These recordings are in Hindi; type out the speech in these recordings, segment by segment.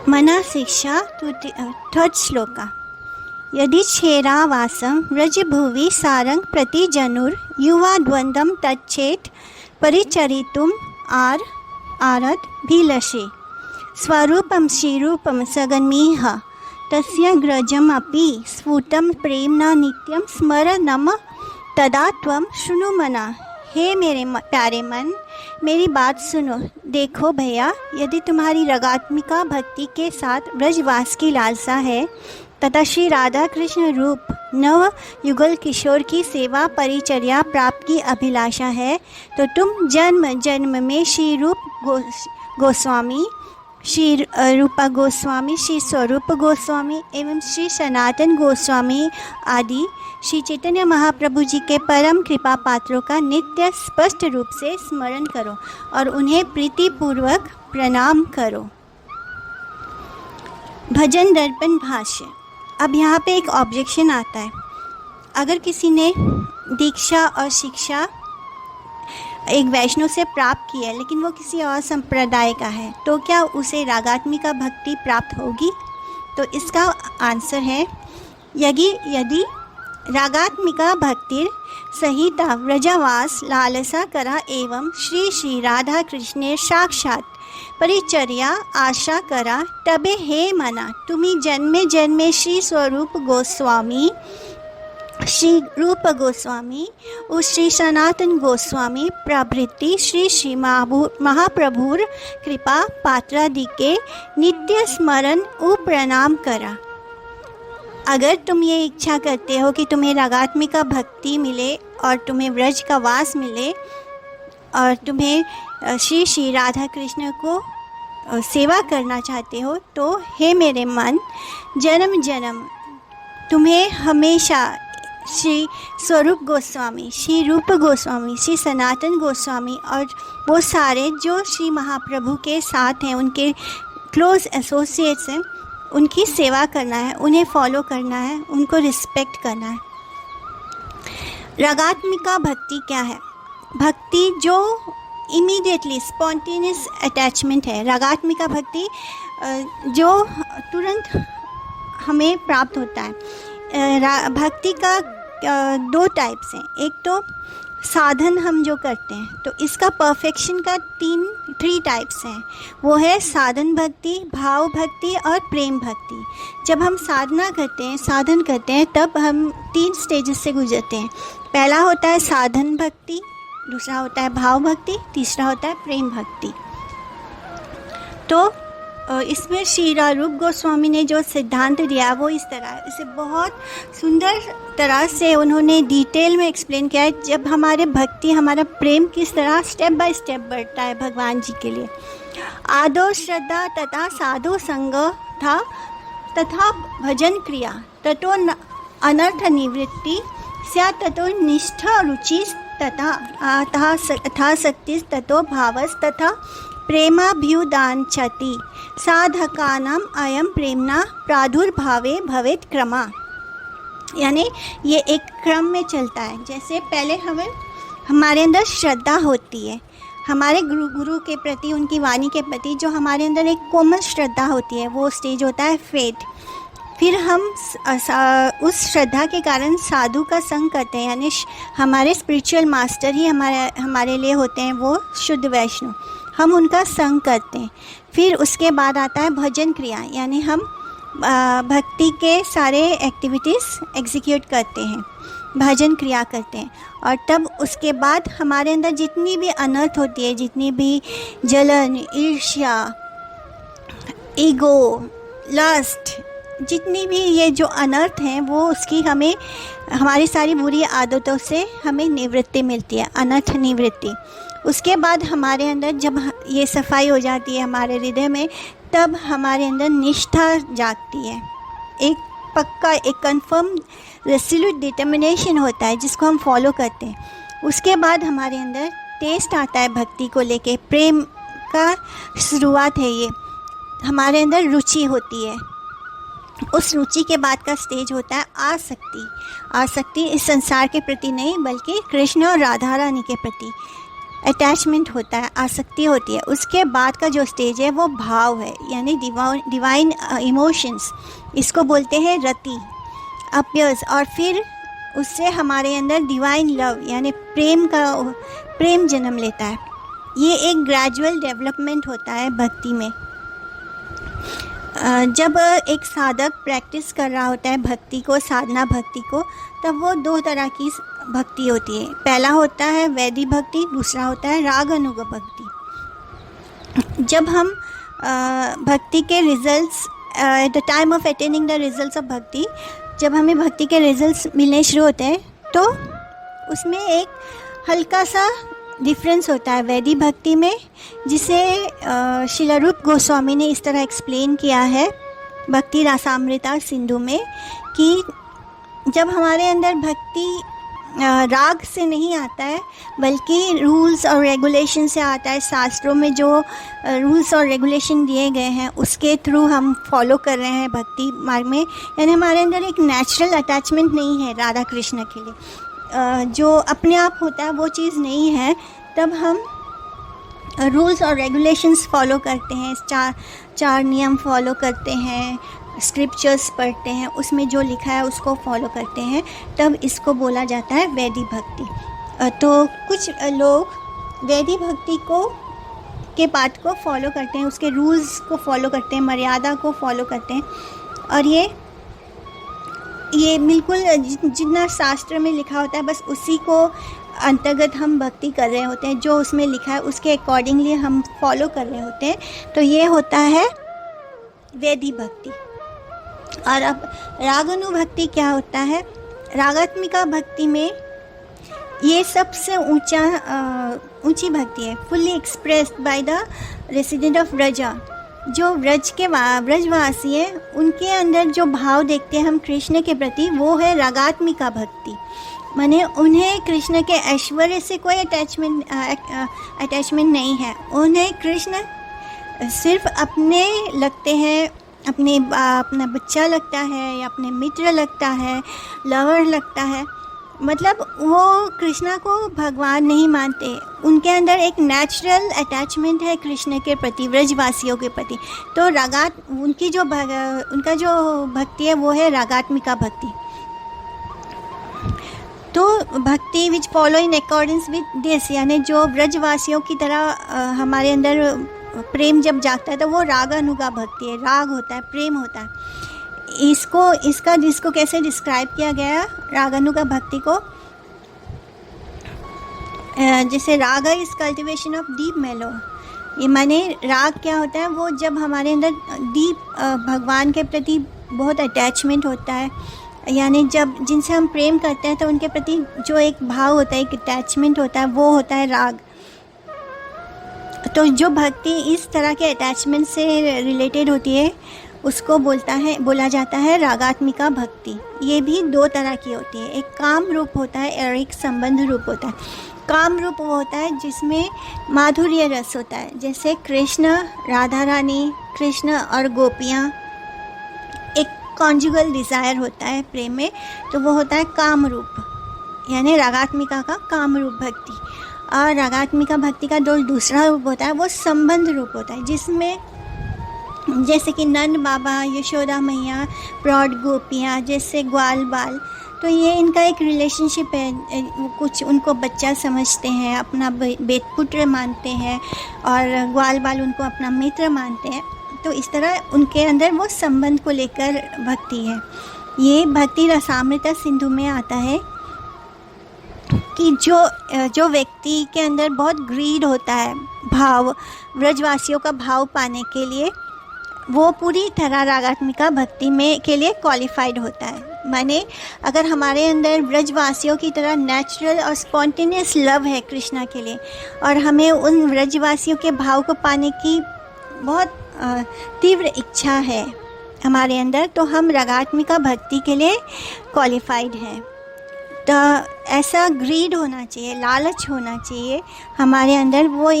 मना शिक्षा थर्ड श्लोका। यदि छेरावासं व्रजभुवि सारं प्रति जनुर युवा द्वंद्वं तच्चेत परिचरितुम आरद भिलषे स्वरूपं श्रीरूपं सगन्मीह तस्य ग्रजमपि स्फुटं प्रेम्णा नित्यं स्मर नम तदा त्वं शृणु मना। हे मेरे प्यारे मन, मेरी बात सुनो। देखो भैया, यदि तुम्हारी रगात्मिका भक्ति के साथ ब्रजवास की लालसा है तथा श्री राधा कृष्ण रूप नव युगल किशोर की सेवा परिचर्या प्राप्त की अभिलाषा है, तो तुम जन्म जन्म में श्री रूप गोस्वामी, श्री रूपा गोस्वामी, श्री स्वरूप गोस्वामी एवं श्री सनातन गोस्वामी आदि श्री चैतन्य महाप्रभु जी के परम कृपा पात्रों का नित्य स्पष्ट रूप से स्मरण करो और उन्हें प्रीतिपूर्वक प्रणाम करो। भजन दर्पण भाष्य। अब यहाँ पे एक ऑब्जेक्शन आता है। अगर किसी ने दीक्षा और शिक्षा एक वैष्णव से प्राप्त की है लेकिन वो किसी और संप्रदाय का है, तो क्या उसे रागात्मिका भक्ति प्राप्त होगी? तो इसका आंसर है यदि रागात्मिका भक्तिर सहिता व्रजवास लालसा करा एवं श्री श्री राधा कृष्णेर साक्षात परिचर्या आशा करा, तबे हे मना तुम्ही जन्मे जन्मे श्री स्वरूप गोस्वामी, श्री रूप गोस्वामी और श्री सनातन गोस्वामी प्रभृति श्री श्री महाप्रभुर कृपा पात्रादि के नित्य स्मरण उ प्रणाम करा। अगर तुम ये इच्छा करते हो कि तुम्हें रागात्मिका भक्ति मिले और तुम्हें व्रज का वास मिले और तुम्हें श्री श्री राधा कृष्ण को सेवा करना चाहते हो, तो हे मेरे मन, जन्म जन्म तुम्हें हमेशा श्री स्वरूप गोस्वामी, श्री रूप गोस्वामी, श्री सनातन गोस्वामी और वो सारे जो श्री महाप्रभु के साथ हैं, उनके क्लोज एसोसिएट्स हैं, उनकी सेवा करना है, उन्हें फॉलो करना है, उनको रिस्पेक्ट करना है। रागात्मिका भक्ति क्या है? भक्ति जो इमीडिएटली स्पॉन्टेनियस अटैचमेंट है। रागात्मिका भक्ति जो तुरंत हमें प्राप्त होता है। भक्ति का दो टाइप्स हैं। एक तो साधन हम जो करते हैं, तो इसका परफेक्शन का थ्री टाइप्स हैं। वो है साधन भक्ति, भाव भक्ति और प्रेम भक्ति। जब हम साधना करते हैं, साधन करते हैं, तब हम 3 स्टेजेस से गुजरते हैं। पहला होता है साधन भक्ति, दूसरा होता है भाव भक्ति, तीसरा होता है प्रेम भक्ति। तो इसमें श्री रूप गोस्वामी ने जो सिद्धांत दिया वो इस तरह है। इसे बहुत सुंदर तरह से उन्होंने डिटेल में एक्सप्लेन किया है। जब हमारे भक्ति, हमारा प्रेम किस तरह स्टेप बाय स्टेप बढ़ता है भगवान जी के लिए। आदो श्रद्धा तथा साधु संग था तथा भजन क्रिया ततो अनर्थ निवृत्ति स्या ततो निष्ठा रुचि तथा शक्ति ततो भावस तथा प्रेमाभ्युदानचति साधकानाम अयम प्रेमना प्रादुर्भावे भवेत क्रमा। यानी ये एक क्रम में चलता है। जैसे पहले हमारे अंदर श्रद्धा होती है, हमारे गुरु के प्रति, उनकी वाणी के प्रति जो हमारे अंदर एक कोमल श्रद्धा होती है, वो स्टेज होता है फेथ। फिर हम उस श्रद्धा के कारण साधु का संग करते हैं, यानी हमारे स्पिरिचुअल मास्टर ही हमारे लिए होते हैं, वो शुद्ध वैष्णव, हम उनका संग करते हैं। फिर उसके बाद आता है भजन क्रिया, यानी हम भक्ति के सारे एक्टिविटीज़ एग्जीक्यूट करते हैं, भजन क्रिया करते हैं। और तब उसके बाद हमारे अंदर जितनी भी अनर्थ होती है, जितनी भी जलन, ईर्ष्या, ईगो, लस्ट, जितनी भी ये जो अनर्थ हैं, वो उसकी हमें, हमारी सारी बुरी आदतों से हमें निवृत्ति मिलती है, अनर्थ निवृत्ति। उसके बाद हमारे अंदर जब ये सफाई हो जाती है हमारे हृदय में, तब हमारे अंदर निष्ठा जागती है। एक पक्का, एक कंफर्म रेसोल्यूट डिटर्मिनेशन होता है जिसको हम फॉलो करते हैं। उसके बाद हमारे अंदर टेस्ट आता है भक्ति को लेके, प्रेम का शुरुआत है ये, हमारे अंदर रुचि होती है। उस रुचि के बाद का स्टेज होता है आसक्ति। आसक्ति इस संसार के प्रति नहीं, बल्कि कृष्ण और राधा रानी के प्रति। अटैचमेंट होता है, आसक्ति होती है। उसके बाद का जो स्टेज है वो भाव है, यानी डिवाइन इमोशंस, इसको बोलते हैं रति, अपीयर्स। और फिर उससे हमारे अंदर डिवाइन लव यानी प्रेम जन्म लेता है। ये एक ग्रेजुअल डेवलपमेंट होता है भक्ति में। जब एक साधक प्रैक्टिस कर रहा होता है भक्ति को, साधना भक्ति को, तब वो दो तरह की भक्ति होती है। पहला होता है वैदिक भक्ति, दूसरा होता है राग अनुग भक्ति। जब हम भक्ति के results at the time of attaining the results of भक्ति, जब हमें भक्ति के रिजल्ट्स मिलने शुरू होते हैं तो उसमें एक हल्का सा डिफरेंस होता है वैदिक भक्ति में, जिसे श्रील रूप गोस्वामी ने इस तरह एक्सप्लेन किया है भक्ति रसामृता सिंधु में, कि जब हमारे अंदर भक्ति राग से नहीं आता है बल्कि रूल्स और रेगुलेशन से आता है। शास्त्रों में जो रूल्स और रेगुलेशन दिए गए हैं उसके थ्रू हम फॉलो कर रहे हैं भक्ति मार्ग में, यानी हमारे अंदर एक नेचुरल अटैचमेंट नहीं है राधा कृष्ण के लिए, जो अपने आप होता है वो चीज़ नहीं है। तब हम रूल्स और रेगुलेशंस फॉलो करते हैं, चार नियम फॉलो करते हैं, स्क्रिप्चर्स पढ़ते हैं, उसमें जो लिखा है उसको फॉलो करते हैं, तब इसको बोला जाता है वैदिक भक्ति। तो कुछ लोग वैदिक भक्ति के पाठ को फॉलो करते हैं, उसके रूल्स को फॉलो करते हैं, मर्यादा को फॉलो करते हैं, और ये बिल्कुल जितना शास्त्र में लिखा होता है बस उसी को अंतर्गत हम भक्ति कर रहे होते हैं, जो उसमें लिखा है उसके अकॉर्डिंगली हम फॉलो कर रहे होते हैं। तो ये होता है वैदिक भक्ति। और अब रागानु भक्ति क्या होता है? रागात्मिका भक्ति में ये सबसे ऊंची भक्ति है, fully expressed by the resident of Vraja. जो व्रजवासी हैं उनके अंदर जो भाव देखते हैं हम कृष्ण के प्रति, वो है रागात्मिका भक्ति। माने उन्हें कृष्ण के ऐश्वर्य से कोई अटैचमेंट नहीं है, उन्हें कृष्ण सिर्फ अपने लगते हैं, अपना बच्चा लगता है या अपने मित्र लगता है, लवर लगता है। मतलब वो कृष्णा को भगवान नहीं मानते, उनके अंदर एक नेचुरल अटैचमेंट है कृष्ण के प्रति, व्रजवासियों के प्रति। तो उनका जो भक्ति है वो है रागात्मिका भक्ति। तो भक्ति which follow in accordance with this, यानी जो व्रजवासियों की तरह हमारे अंदर प्रेम जब जागता है तो वो रागानुगा भक्ति है, राग होता है, प्रेम होता है। इसको कैसे डिस्क्राइब किया गया रागानुगा भक्ति को? जैसे राग इज कल्टिवेशन ऑफ डीप मेलो। ये माने राग क्या होता है? वो जब हमारे अंदर डीप भगवान के प्रति बहुत अटैचमेंट होता है, यानी जब जिनसे हम प्रेम करते हैं तो उनके प्रति जो एक भाव होता है, एक अटैचमेंट होता है, वो होता है राग। तो जो भक्ति इस तरह के अटैचमेंट से रिलेटेड होती है उसको बोला जाता है रागात्मिका भक्ति। ये भी दो तरह की होती है, एक काम रूप होता है और एक संबंध रूप होता है। काम रूप वो होता है जिसमें माधुर्य रस होता है, जैसे कृष्ण, राधा रानी, कृष्ण और गोपियाँ, एक कॉन्जुगल डिज़ायर होता है प्रेम में, तो वो होता है काम रूप, यानी रागात्मिका का काम रूप भक्ति। और रागात्मिका भक्ति का दूसरा रूप होता है वो संबंध रूप होता है, जिसमें जैसे कि नंद बाबा, यशोदा मैया, प्रौढ़ गोपियाँ, जैसे ग्वाल बाल, तो ये इनका एक रिलेशनशिप है। कुछ उनको बच्चा समझते हैं, अपना बेटपुत्र मानते हैं, और ग्वाल बाल उनको अपना मित्र मानते हैं। तो इस तरह उनके अंदर वो संबंध को लेकर भक्ति है। ये भक्ति रसामृता सिंधु में आता है कि जो व्यक्ति के अंदर बहुत ग्रीड होता है, भाव, व्रजवासियों का भाव पाने के लिए, वो पूरी तरह रागात्मिका भक्ति में के लिए क्वालिफाइड होता है। माने अगर हमारे अंदर व्रजवासियों की तरह नेचुरल और स्पॉन्टेनियस लव है कृष्णा के लिए, और हमें उन व्रजवासियों के भाव को पाने की बहुत तीव्र इच्छा है हमारे अंदर, तो हम रागात्मिका भक्ति के लिए क्वालिफाइड हैं। तो ऐसा ग्रीड होना चाहिए, लालच होना चाहिए हमारे अंदर। वो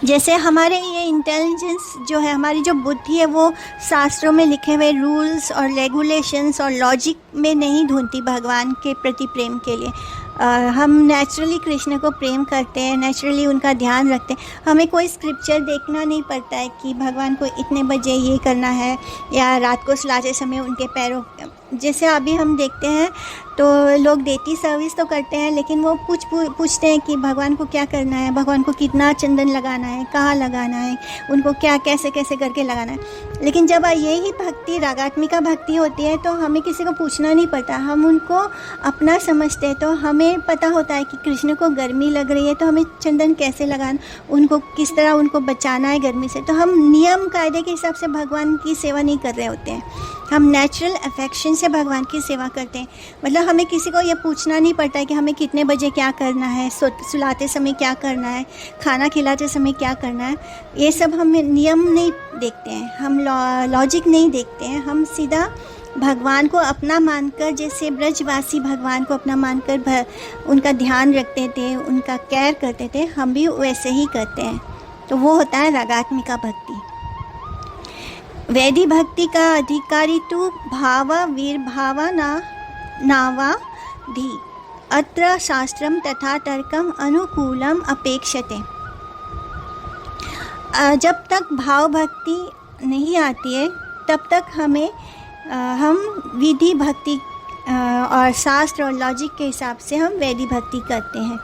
जैसे हमारे ये इंटेलिजेंस जो है, हमारी जो बुद्धि है, वो शास्त्रों में लिखे हुए रूल्स और रेगुलेशंस और लॉजिक में नहीं ढूंढती भगवान के प्रति प्रेम के लिए। हम नेचुरली कृष्ण को प्रेम करते हैं, नेचुरली उनका ध्यान रखते हैं। हमें कोई स्क्रिप्चर देखना नहीं पड़ता है कि भगवान को इतने बजे ये करना है, या रात को सुलाते समय उनके पैरों, जैसे अभी हम देखते हैं तो लोग देती सर्विस तो करते हैं, लेकिन वो पूछते हैं कि भगवान को क्या करना है, भगवान को कितना चंदन लगाना है, कहाँ लगाना है, उनको क्या कैसे कैसे करके लगाना है। लेकिन जब यही भक्ति रागात्मिका भक्ति होती है तो हमें किसी को पूछना नहीं पड़ता, हम उनको अपना समझते हैं। तो हमें पता होता है कि कृष्ण को गर्मी लग रही है तो हमें चंदन कैसे लगाना, उनको किस तरह उनको बचाना है गर्मी से। तो हम नियम कायदे के हिसाब से भगवान की सेवा नहीं कर रहे होते हैं, हम नेचुरल अफेक्शन से भगवान की सेवा करते हैं। मतलब हमें किसी को ये पूछना नहीं पड़ता है कि हमें कितने बजे क्या करना है, सुलाते समय क्या करना है, खाना खिलाते समय क्या करना है। ये सब हम नियम नहीं देखते हैं, हम लॉजिक नहीं देखते हैं। हम सीधा भगवान को अपना मानकर, जैसे ब्रजवासी भगवान को अपना मानकर उनका ध्यान रखते थे, उनका केयर करते थे, हम भी वैसे ही करते हैं। तो वो होता है रागात्मिका भक्ति। वैधि भक्ति का अधिकारी तो भाव वीरभाव नावाधि अत्र शास्त्रम तथा तर्कम अनुकूलम अपेक्षते। जब तक भाव भक्ति नहीं आती है तब तक हम विधि भक्ति और शास्त्र और लॉजिक के हिसाब से हम वैधि भक्ति करते हैं।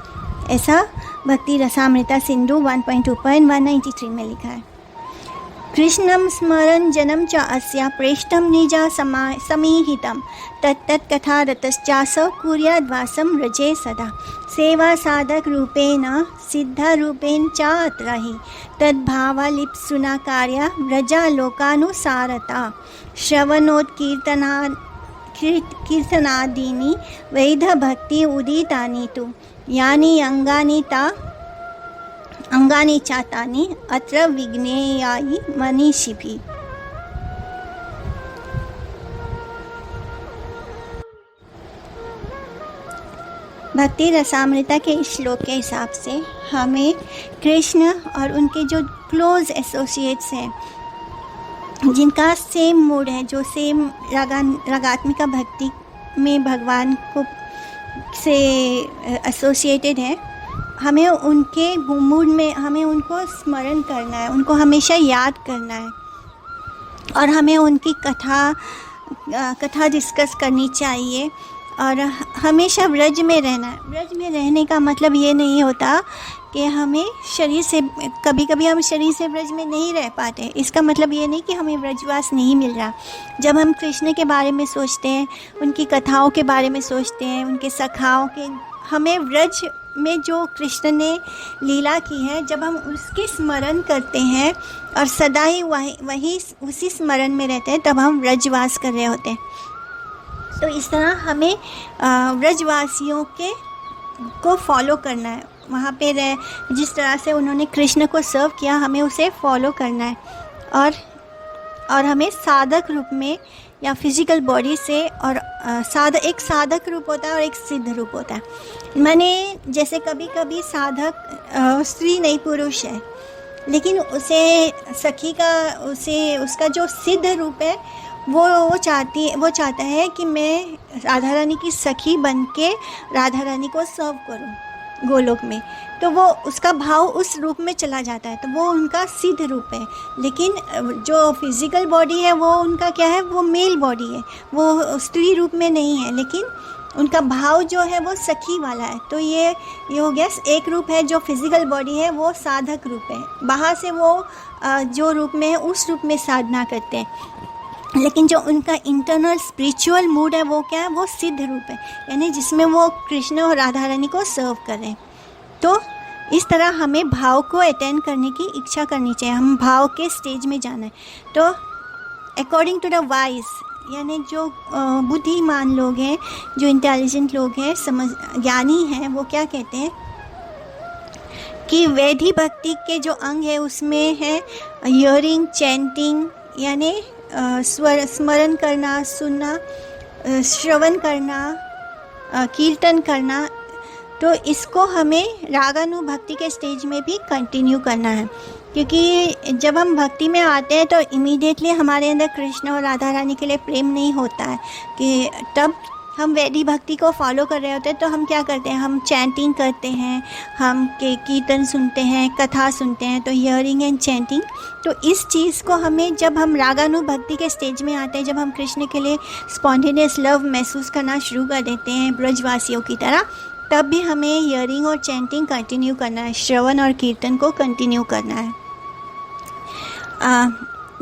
ऐसा भक्ति रसामृता सिंधु 1.2.193 में लिखा है। कृष्णं स्मरन् जनम च अस्या प्रेष्ठं निजा समीहितं तत्तत् कथा रतश्चासौ कुर्याद्वासं व्रजे सदा। सेवा साधक रूपेण सिद्ध रूपेण च अत्र हि तद्भावालिप्सुना कार्या व्रजालोकानुसारता। कीर्तनादीनि वैध भक्ति उदितानि तु यानि अंगानि चातानि अत्र विज्ञेयायि मनीषिभिः। भक्ति रसामृता के इस श्लोक के हिसाब से हमें कृष्ण और उनके जो क्लोज एसोसिएट्स हैं, जिनका सेम मूड है, जो सेम रागात्मिका भक्ति में भगवान को से एसोसिएटेड है, हमें उनके मूड में हमें उनको स्मरण करना है, उनको हमेशा याद करना है और हमें उनकी कथा डिस्कस करनी चाहिए और हमेशा व्रज में रहना है। व्रज में रहने का मतलब ये नहीं होता कि हमें शरीर से, कभी कभी हम शरीर से व्रज में नहीं रह पाते, इसका मतलब ये नहीं कि हमें व्रजवास नहीं मिल रहा। जब हम कृष्ण के बारे में सोचते हैं, उनकी कथाओं के बारे में सोचते हैं, उनके सखाओं के, हमें व्रज में जो कृष्ण ने लीला की है, जब हम उसके स्मरण करते हैं और सदा ही वही उसी स्मरण में रहते हैं, तब हम व्रजवास कर रहे होते हैं। तो इस तरह हमें व्रजवासियों को फॉलो करना है, वहाँ पे जिस तरह से उन्होंने कृष्ण को सर्व किया हमें उसे फॉलो करना है और हमें साधक रूप में या फिजिकल बॉडी से, और एक साधक रूप होता है और एक सिद्ध रूप होता है। मैंने जैसे कभी कभी साधक स्त्री नहीं पुरुष है, लेकिन उसका जो सिद्ध रूप है वो चाहता है कि मैं राधा रानी की सखी बन के राधा रानी को सर्व करूं गोलोक में, तो वो उसका भाव उस रूप में चला जाता है, तो वो उनका सिद्ध रूप है। लेकिन जो फिजिकल बॉडी है वो उनका क्या है, वो मेल बॉडी है, वो स्त्री रूप में नहीं है, लेकिन उनका भाव जो है वो सखी वाला है। तो ये हो गया एक रूप है, जो फिजिकल बॉडी है वो साधक रूप है, बाहर से वो जो रूप में है उस रूप में साधना करते हैं, लेकिन जो उनका इंटरनल स्पिरिचुअल मूड है वो क्या है, वो सिद्ध रूप है, यानी जिसमें वो कृष्ण और राधा रानी को सर्व करें। तो इस तरह हमें भाव को अटेंड करने की इच्छा करनी चाहिए, हम भाव के स्टेज में जाना है। तो अकॉर्डिंग टू द वाइज, यानी जो बुद्धिमान लोग हैं, जो इंटेलिजेंट लोग हैं, ज्ञानी हैं, वो क्या कहते हैं कि वैधि भक्ति के जो अंग है उसमें है हियरिंग, चैंटिंग, यानी स्मरण करना, सुनना, श्रवण करना, कीर्तन करना। तो इसको हमें रागानुभक्ति के स्टेज में भी कंटिन्यू करना है, क्योंकि जब हम भक्ति में आते हैं तो इमीडिएटली हमारे अंदर कृष्ण और राधा रानी के लिए प्रेम नहीं होता है, कि तब हम वैदिक भक्ति को फॉलो कर रहे होते हैं तो हम क्या करते हैं, हम चैंटिंग करते हैं, हम कीर्तन सुनते हैं, कथा सुनते हैं, तो हियरिंग एंड चैंटिंग। तो इस चीज़ को हमें, जब हम रागानुभक्ति के स्टेज में आते हैं, जब हम कृष्ण के लिए स्पॉन्टेनियस लव महसूस करना शुरू कर देते हैं ब्रजवासियों की तरह, तब भी हमें हियरिंग और चैंटिंग कंटिन्यू करना है, श्रवण और कीर्तन को कंटिन्यू करना है।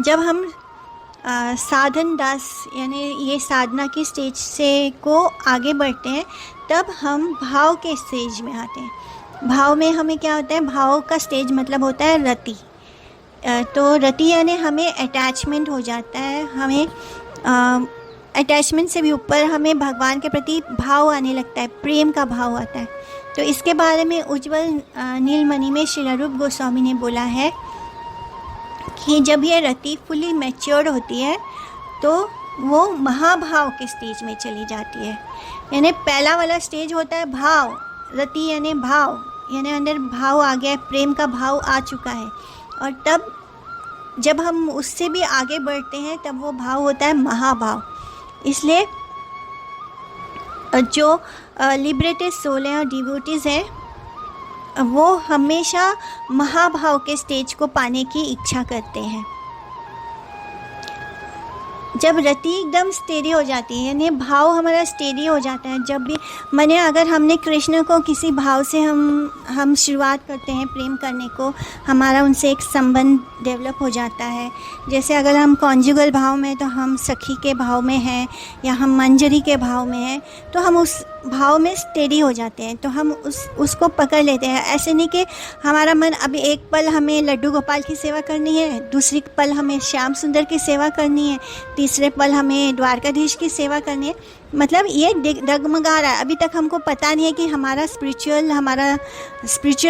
जब हम साधन दास यानी ये साधना की स्टेज से को आगे बढ़ते हैं, तब हम भाव के स्टेज में आते हैं। भाव में हमें क्या होता है, भाव का स्टेज मतलब होता है रति। तो रति यानी हमें अटैचमेंट हो जाता है, हमें अटैचमेंट से भी ऊपर हमें भगवान के प्रति भाव आने लगता है, प्रेम का भाव आता है। तो इसके बारे में उज्ज्वल नीलमणि में श्रील रूप गोस्वामी ने बोला है कि जब ये रति फुली मैच्योर होती है तो वो महाभाव के स्टेज में चली जाती है। यानी पहला वाला स्टेज होता है भाव, रति यानी भाव, यानी अंदर भाव आ गया है, प्रेम का भाव आ चुका है। और तब जब हम उससे भी आगे बढ़ते हैं तब वो भाव होता है महाभाव। इसलिए जो लिबरेटेड सोल हैं और डिवोटीज़ हैं, वो हमेशा महाभाव के स्टेज को पाने की इच्छा करते हैं। जब रति एकदम स्टेडी हो जाती है, यानी भाव हमारा स्टेडी हो जाता है, जब भी माने अगर हमने कृष्ण को किसी भाव से हम शुरुआत करते हैं प्रेम करने को, हमारा उनसे एक संबंध डेवलप हो जाता है। जैसे अगर हम कॉन्जुगल भाव में, तो हम सखी के भाव में हैं या हम मंजरी के भाव में हैं, तो हम उस भाव में स्टेडी हो जाते हैं, तो हम उसको पकड़ लेते हैं। ऐसे नहीं कि हमारा मन अभी एक पल हमें लड्डू गोपाल की सेवा करनी है, दूसरी पल हमें श्याम सुंदर की सेवा करनी है, तीसरे पल हमें द्वारकाधीश की सेवा करनी है। मतलब ये डगमगा रहा है, अभी तक हमको पता नहीं है कि हमारा स्पिरिचुअल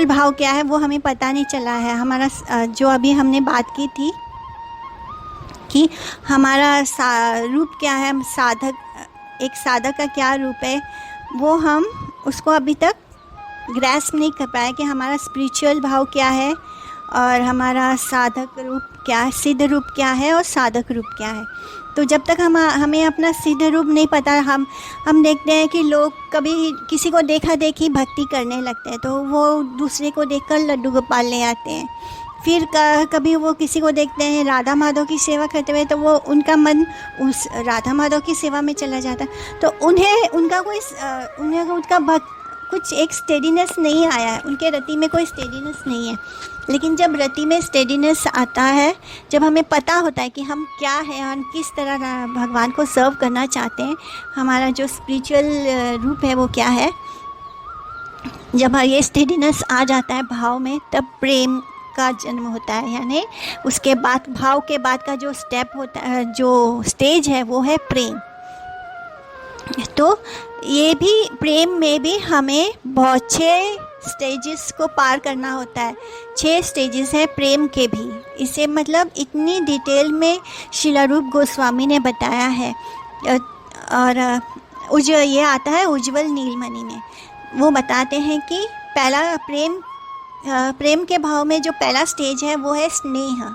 भाव क्या है, वो हमें पता नहीं चला है। हमारा जो अभी हमने बात की थी कि हमारा रूप क्या है, हम एक साधक का क्या रूप है, वो हम उसको अभी तक ग्रैस्प नहीं कर पाए कि हमारा स्पिरिचुअल भाव क्या है और हमारा साधक रूप क्या है, सिद्ध रूप क्या है और साधक रूप क्या है। तो जब तक हमें अपना सिद्ध रूप नहीं पता, हम देखते हैं कि लोग कभी किसी को देखा देखी भक्ति करने लगते हैं, तो वो दूसरे को देखकर लड्डू गोपाल ले आते हैं। फिर कभी वो किसी को देखते हैं राधा माधव की सेवा करते हुए, तो वो उनका मन उस राधा माधव की सेवा में चला जाता है। तो उनका कुछ एक स्टेडीनेस नहीं आया है, उनके रति में कोई स्टेडीनेस नहीं है। लेकिन जब रति में स्टेडीनेस आता है, जब हमें पता होता है कि हम क्या हैं, हम किस तरह भगवान को सर्व करना चाहते हैं, हमारा जो स्पिरिचुअल रूप है वो क्या है, जब ये स्टेडीनेस आ जाता है भाव में, तब प्रेम का जन्म होता है। यानी उसके बाद भाव के बाद का जो स्टेप होता है, जो स्टेज है, वो है प्रेम। तो ये भी प्रेम में भी हमें बहुत 6 स्टेजेस को पार करना होता है। 6 स्टेजेस हैं प्रेम के भी। इसे मतलब इतनी डिटेल में श्रील रूप गोस्वामी ने बताया है। और ये आता है उज्ज्वल नीलमणि में। वो बताते हैं कि पहला प्रेम के भाव में जो पहला स्टेज है वो है स्नेह।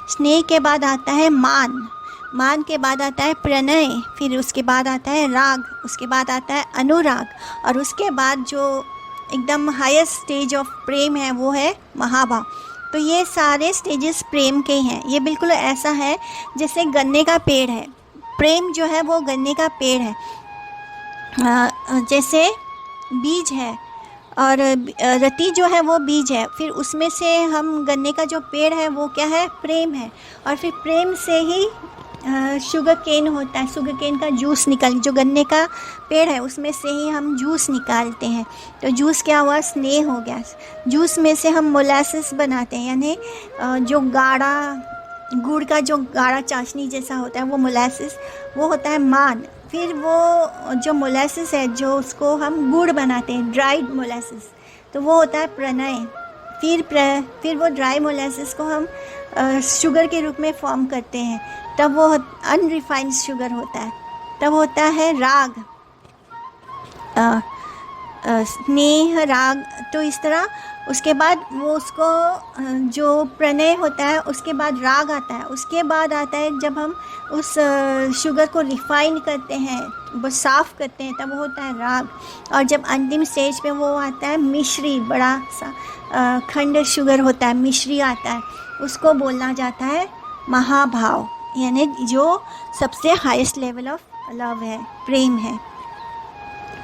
स्नेह के बाद आता है मान के बाद आता है प्रणय, फिर उसके बाद आता है राग, उसके बाद आता है अनुराग, और उसके बाद जो एकदम हाईएस्ट स्टेज ऑफ प्रेम है वो है महाभाव। तो ये सारे स्टेजेस प्रेम के हैं। ये बिल्कुल ऐसा है जैसे गन्ने का पेड़ है। प्रेम जो है वो गन्ने का पेड़ है, जैसे बीज है, और रति जो है वो बीज है। फिर उसमें से हम गन्ने का जो पेड़ है वो क्या है, प्रेम है। और फिर प्रेम से ही शुगर केन होता है, शुगर केन का जूस जो गन्ने का पेड़ है उसमें से ही हम जूस निकालते हैं। तो जूस क्या हुआ, स्नेह हो गया। जूस में से हम मोलासिस बनाते हैं, यानी जो गाढ़ा गुड़ का जो गाढ़ा चाशनी जैसा होता है वो मोलासिस, वो होता है मान। फिर वो जो मोलासिस है जो उसको हम गुड़ बनाते हैं, ड्राइड मोलासिस, तो वो होता है प्रणय। फिर वो ड्राई मोलासिस को हम शुगर के रूप में फॉर्म करते हैं, तब वो अनरिफाइंड शुगर होता है। तब होता है राग। स्नेह राग, तो इस तरह उसके बाद वो उसको जो प्रणय होता है उसके बाद राग आता है, उसके बाद आता है जब हम उस शुगर को रिफाइन करते हैं, वो साफ़ करते हैं, तब वो होता है राग। और जब अंतिम स्टेज पे वो आता है मिश्री, बड़ा सा खंड शुगर होता है, मिश्री आता है, उसको बोलना जाता है महाभाव, यानी जो सबसे हाईएस्ट लेवल ऑफ लव है, प्रेम है।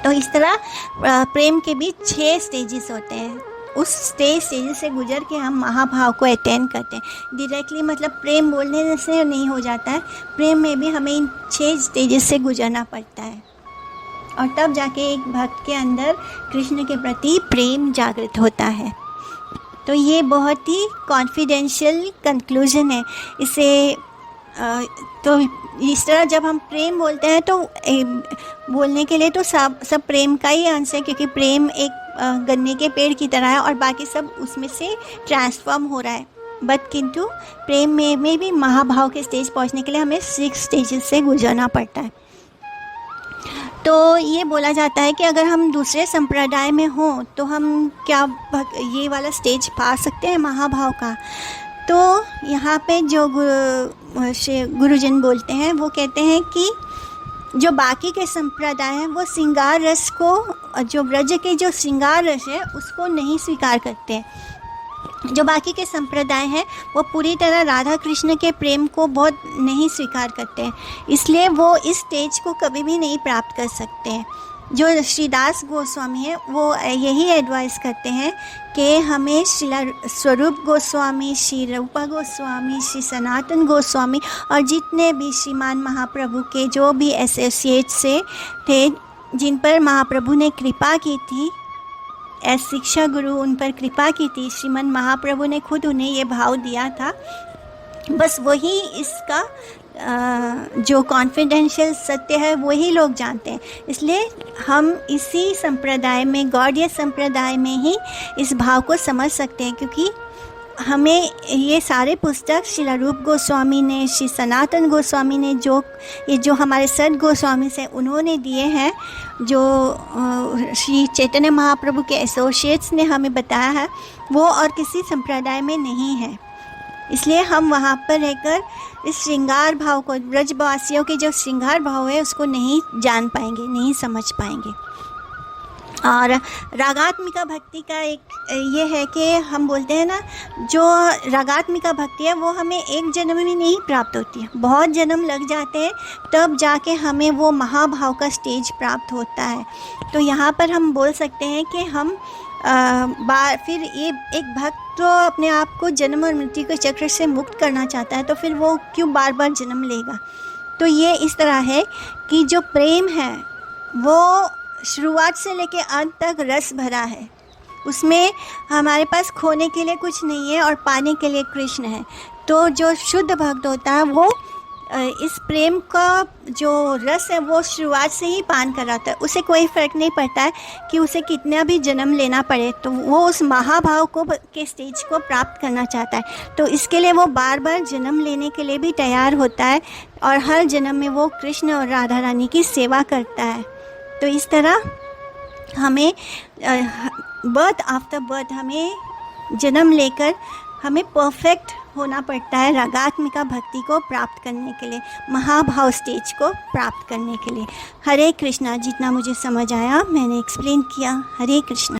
तो इस तरह प्रेम के भी 6 स्टेजेस होते हैं। उस स्टेज से गुजर के हम महाभाव को अटेन करते हैं। डायरेक्टली मतलब प्रेम बोलने से नहीं हो जाता है, प्रेम में भी हमें इन 6 स्टेजेस से गुजरना पड़ता है, और तब जाके एक भक्त के अंदर कृष्ण के प्रति प्रेम जागृत होता है। तो ये बहुत ही कॉन्फिडेंशियल कंक्लूजन है। इसे तो इस तरह जब हम प्रेम बोलते हैं तो बोलने के लिए तो सब प्रेम का ही अंश है, क्योंकि प्रेम एक गन्ने के पेड़ की तरह है और बाकी सब उसमें से ट्रांसफॉर्म हो रहा है। बट किंतु प्रेम में भी महाभाव के स्टेज पहुंचने के लिए हमें 6 स्टेजेस से गुजरना पड़ता है। तो ये बोला जाता है कि अगर हम दूसरे संप्रदाय में हों तो हम क्या ये वाला स्टेज पा सकते हैं महाभाव का। तो यहाँ पे जो गुरुजन बोलते हैं वो कहते हैं कि जो बाकी के संप्रदाय हैं वो श्रृंगार रस को, जो ब्रज के जो श्रृंगार रस है उसको नहीं स्वीकार करते हैं। जो बाकी के संप्रदाय हैं वो पूरी तरह राधा कृष्ण के प्रेम को बहुत नहीं स्वीकार करते हैं, इसलिए वो इस स्टेज को कभी भी नहीं प्राप्त कर सकते हैं। जो श्रीदास गोस्वामी हैं वो यही एडवाइस करते हैं कि हमें श्रीला स्वरूप गोस्वामी, श्री रूपा गोस्वामी, श्री सनातन गोस्वामी और जितने भी श्रीमान महाप्रभु के जो भी एसोसिएट्स थे जिन पर महाप्रभु ने कृपा की थी, एस शिक्षा गुरु उन पर कृपा की थी, श्रीमन महाप्रभु ने खुद उन्हें ये भाव दिया था, बस वही इसका जो कॉन्फिडेंशियल सत्य है वही लोग जानते हैं। इसलिए हम इसी संप्रदाय में, गौड़ीय संप्रदाय में ही इस भाव को समझ सकते हैं, क्योंकि हमें ये सारे पुस्तक श्रील रूप गोस्वामी ने, श्री सनातन गोस्वामी ने, जो हमारे सत गोस्वामी से उन्होंने दिए हैं, जो श्री चैतन्य महाप्रभु के एसोसिएट्स ने हमें बताया है, वो और किसी संप्रदाय में नहीं है। इसलिए हम वहाँ पर रहकर इस श्रृंगार भाव को, ब्रजवासियों के जो श्रृंगार भाव है उसको नहीं जान पाएंगे, नहीं समझ पाएंगे। और रागात्मिका भक्ति का एक ये है कि हम बोलते हैं ना, जो रागात्मिका भक्ति है वो हमें एक जन्म में नहीं प्राप्त होती है, बहुत जन्म लग जाते हैं तब जाके हमें वो महाभाव का स्टेज प्राप्त होता है। तो यहाँ पर हम बोल सकते हैं कि हम फिर ये एक भक्त तो अपने आप को जन्म और मृत्यु के चक्र से मुक्त करना चाहता है, तो फिर वो क्यों बार बार जन्म लेगा। तो ये इस तरह है कि जो प्रेम है वो शुरुआत से लेकर अंत तक रस भरा है, उसमें हमारे पास खोने के लिए कुछ नहीं है और पाने के लिए कृष्ण है। तो जो शुद्ध भक्त होता है वो इस प्रेम का जो रस है वो शुरुआत से ही पान कर रहा था, उसे कोई फ़र्क नहीं पड़ता है कि उसे कितना भी जन्म लेना पड़े, तो वो उस महाभाव को के स्टेज को प्राप्त करना चाहता है। तो इसके लिए वो बार बार जन्म लेने के लिए भी तैयार होता है और हर जन्म में वो कृष्ण और राधा रानी की सेवा करता है। तो इस तरह हमें बर्थ आफ्टर बर्थ हमें जन्म लेकर हमें परफेक्ट होना पड़ता है रागात्मिका भक्ति को प्राप्त करने के लिए, महाभाव स्टेज को प्राप्त करने के लिए। हरे कृष्णा। जितना मुझे समझ आया मैंने एक्सप्लेन किया। हरे कृष्णा।